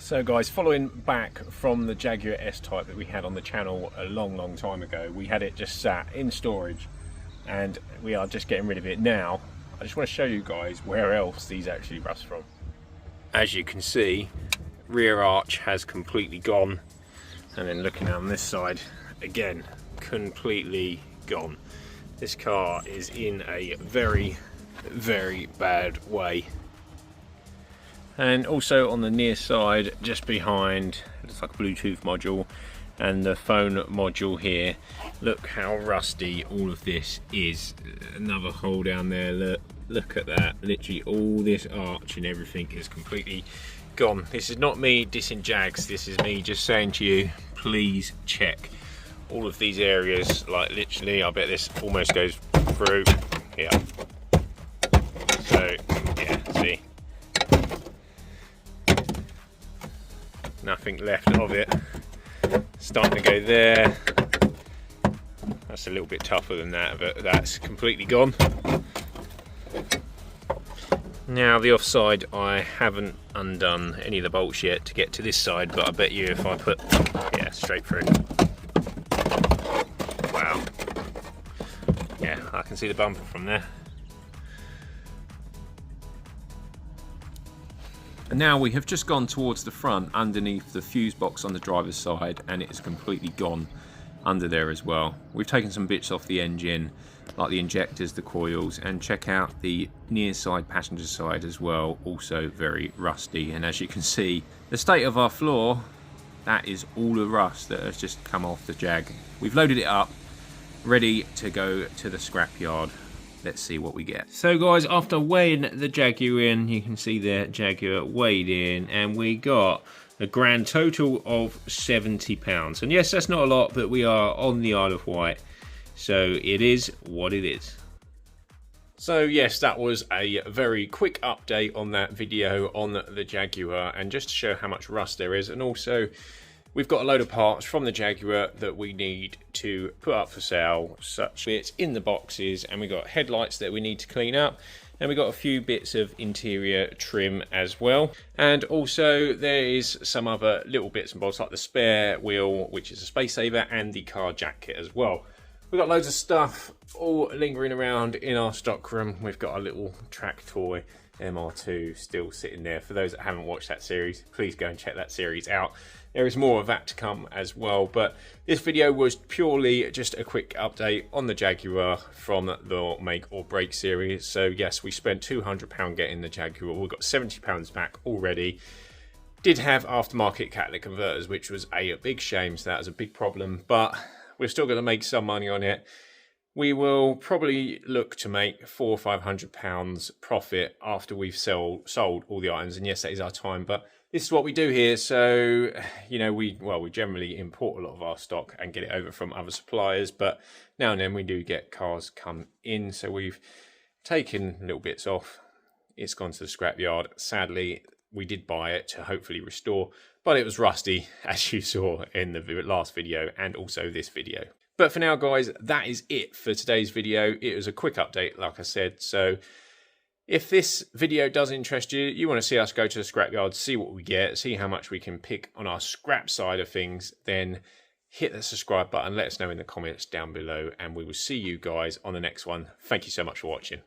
So guys, following back from the Jaguar S-Type that we had on the channel a long time ago, we had it just sat in storage and we are just getting rid of it now. I just want to show you guys where else these actually rust from. As you can see, rear arch has completely gone, and then looking down this side, again, completely gone. This car is in a very bad way. And also on the near side, just behind, it's like a Bluetooth module and the phone module here. Look how rusty all of this is. Another hole down there, look at that. Literally all this arch and everything is completely gone. This is not me dissing Jags, this is me just saying to you, please check all of these areas. Like literally, I bet this almost goes through here. So yeah, see. Nothing left of it. Starting to go there. That's a little bit tougher than that, but that's completely gone. Now the offside, I haven't undone any of the bolts yet to get to this side, but I bet you if I put, yeah, straight through. Wow. Yeah, I can see the bumper from there. And now we have just gone towards the front underneath the fuse box on the driver's side, and it's completely gone under there as well. We've taken some bits off the engine, like the injectors, the coils, and check out the near side passenger side as well, also very rusty. And as you can see, the state of our floor, that is all the rust that has just come off the Jag. We've loaded it up, ready to go to the scrapyard. Let's see what we get. So guys, after weighing the Jaguar in, you can see the Jaguar weighed in, and we got a grand total of £70. And yes, that's not a lot, but we are on the Isle of Wight, so it is what it is. So yes, that was a very quick update on that video on the Jaguar, and just to show how much rust there is. And also, we've got a load of parts from the Jaguar that we need to put up for sale, such bits in the boxes, and we got headlights that we need to clean up, and we got a few bits of interior trim as well. And also there is some other little bits and bobs like the spare wheel, which is a space saver, and the car jacket as well. We've got loads of stuff all lingering around in our stock room. We've got a little track toy MR2 still sitting there. For those that haven't watched that series, please go and check that series out. There is more of that to come as well, but this video was purely just a quick update on the Jaguar from the Make or Break series. So yes, we spent £200 getting the Jaguar. We got £70 back already. Did have aftermarket catalytic converters, which was a big shame, so that was a big problem, but we're still going to make some money on it. We will probably look to make £400 or £500 profit after we've sold all the items. And yes, that is our time, but this is what we do here. So, you know, we generally import a lot of our stock and get it over from other suppliers, but now and then we do get cars come in. So we've taken little bits off. It's gone to the scrapyard. Sadly, we did buy it to hopefully restore, but it was rusty, as you saw in the last video and also this video. But for now, guys, that is it for today's video. It was a quick update, like I said. So if this video does interest you, you want to see us go to the scrapyard, see what we get, see how much we can pick on our scrap side of things, then hit the subscribe button, let us know in the comments down below, and we will see you guys on the next one. Thank you so much for watching.